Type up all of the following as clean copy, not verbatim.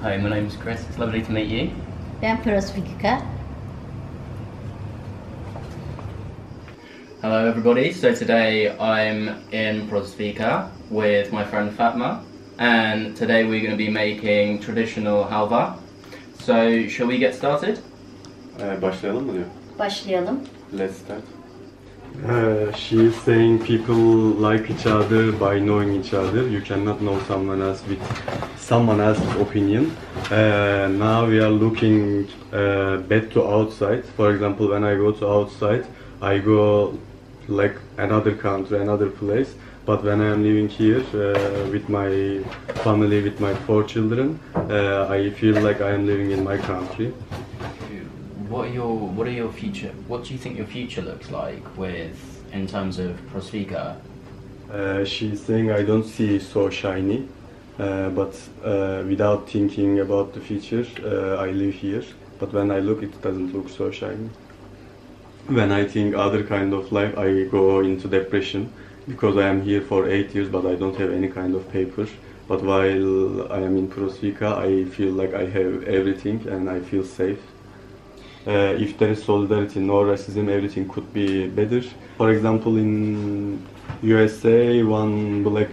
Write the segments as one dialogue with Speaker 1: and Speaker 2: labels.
Speaker 1: Hi, my name's Chris. It's lovely to meet you.
Speaker 2: Ben Prosfygika.
Speaker 1: Hello everybody. So today I'm in Prosfygika with my friend Fatma, and today we're going to be making traditional halva. So shall we get started?
Speaker 3: Başlayalım mı diyor?
Speaker 2: Başlayalım.
Speaker 3: Let's start. She is saying people like each other by knowing each other. You cannot know someone else with someone else's opinion. Now we are looking back to outside. For example, when I go to outside, I go like another country, another place. But when I am living here with my family, with my 4 children, I feel like I am living in my country.
Speaker 1: What do you think your future looks like in terms of Prosfygika?
Speaker 3: She's saying I don't see so shiny, but without thinking about the future, I live here. But when I look, it doesn't look so shiny. When I think other kind of life, I go into depression because I am here for 8 years, but I don't have any kind of paper. But while I am in Prosfygika, I feel like I have everything and I feel safe. If there is solidarity, no racism, everything could be better. For example, in USA, one black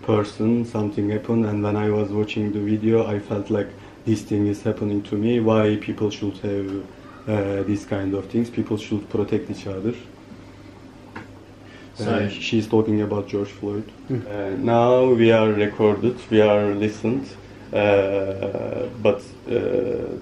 Speaker 3: person, something happened, and when I was watching the video, I felt like this thing is happening to me. Why people should have these kind of things? People should protect each other. So she's talking about George Floyd. Now we are recorded, we are listened, but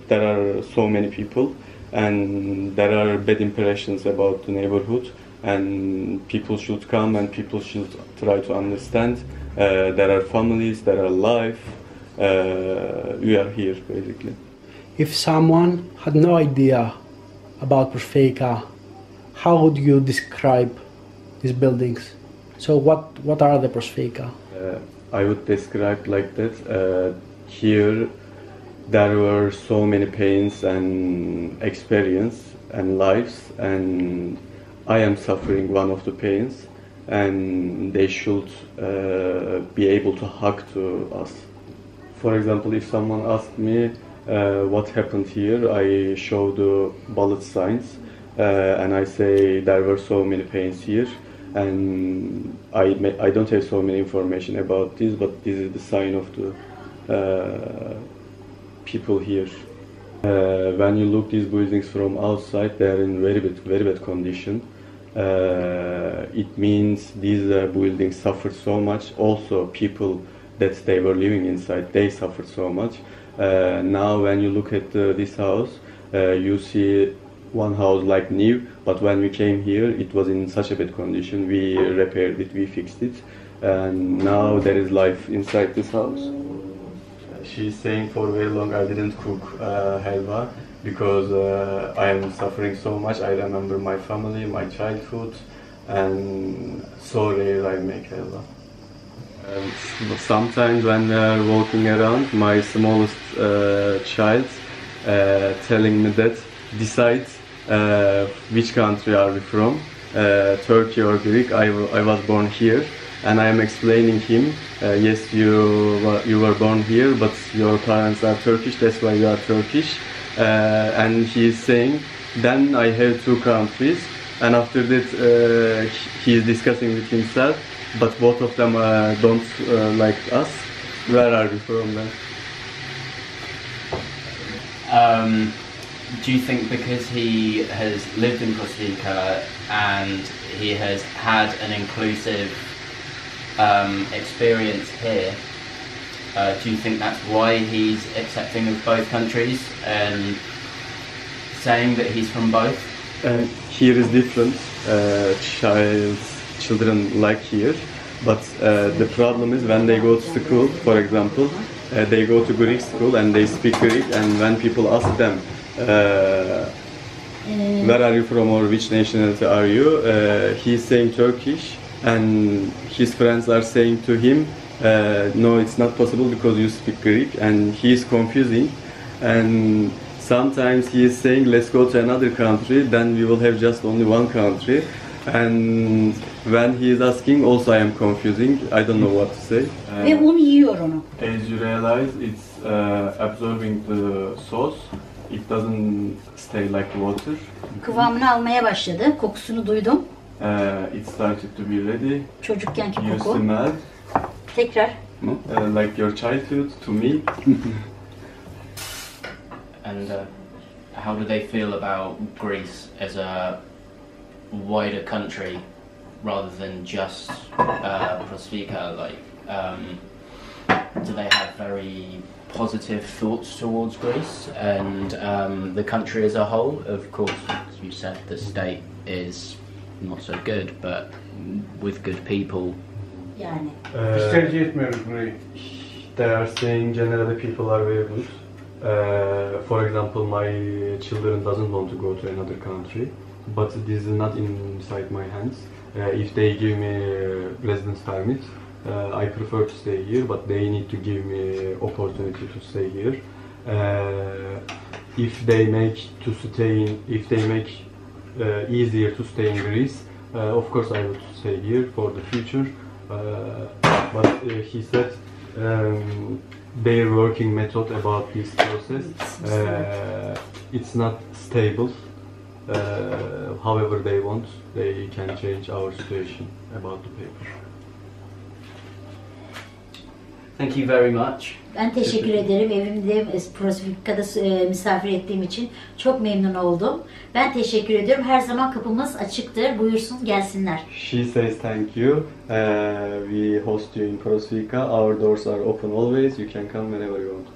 Speaker 3: there are so many people. And there are bad impressions about the neighborhood, and people should come and people should try to understand. There are families, there are life. We are here basically.
Speaker 4: If someone had no idea about Prosfygika, how would you describe these buildings? So what are the Prosfygika?
Speaker 3: I would describe like that. Here there were so many pains and experience and lives, and I am suffering one of the pains, and they should be able to hug to us. For example, if someone asked me what happened here, I show the bullet signs and I say there were so many pains here, and I don't have so many information about this, but this is the sign of the people here. When you look these buildings from outside, they are in very bad condition. It means these buildings suffered so much. Also, people that they were living inside, they suffered so much. Now, when you look at this house, you see one house like new, but when we came here, it was in such a bad condition. We repaired it, we fixed it, and now there is life inside this house. She's saying for very long I didn't cook halva because I am suffering so much. I remember my family, my childhood, and so rare I make halva. Sometimes when we are walking around, my smallest child telling me that decide which country are we from, Turkey or Greek. I was born here. And I am explaining him, yes, you were born here, but your parents are Turkish, that's why you are Turkish. And he is saying, then I have 2 countries. And after that, he is discussing with himself, but both of them don't like us. Where are we from then?
Speaker 1: Do you think because he has lived in Prosfygika and he has had an inclusive experience here, do you think that's why he's accepting of both countries and saying that he's from both?
Speaker 3: Here is different. Children like here, but the problem is when they go to school, for example, they go to Greek school and they speak Greek, and when people ask them where are you from or which nationality are you, he's saying Turkish. And his friends are saying to him, no, it's not possible because you speak Greek, and he is confusing. And sometimes he is saying, let's go to another country, then we will have just only one country. And when he is asking, also I am confusing. I don't know what to say.
Speaker 2: Ve un yiyor onu.
Speaker 3: As you realize, it's absorbing the sauce. It doesn't stay like water.
Speaker 2: Kıvamını almaya başladı. Kokusunu duydum.
Speaker 3: It started to be ready.
Speaker 2: Çocukkenki
Speaker 3: You
Speaker 2: koku.
Speaker 3: smell
Speaker 2: Tekrar.
Speaker 3: like your childhood to me.
Speaker 1: And how do they feel about Greece as a wider country rather than just Prosfygika? Like, do they have very positive thoughts towards Greece and the country as a whole? Of course, as you said, the state is not so good, but with good people.
Speaker 2: Yani.
Speaker 5: Biz tercih etmiyoruz burayı.
Speaker 3: They are saying generally people are very good. For example, my children doesn't want to go to another country, but this is not inside my hands. If they give me residence permit, I prefer to stay here, but they need to give me opportunity to stay here. If they make easier to stay in Greece, of course I would stay here for the future. But he said their working method about this process, it's not stable. However they want, they can change our situation about the paper.
Speaker 1: Thank you very much.
Speaker 2: Ben teşekkür ederim. Evimde Prosfygika'da misafir ettiğim için çok memnun oldum. Ben teşekkür ediyorum. Her zaman kapımız açıktır. Buyursun gelsinler.
Speaker 3: She says thank you. We host you in Prosfygika. Our doors are open always. You can come whenever you want.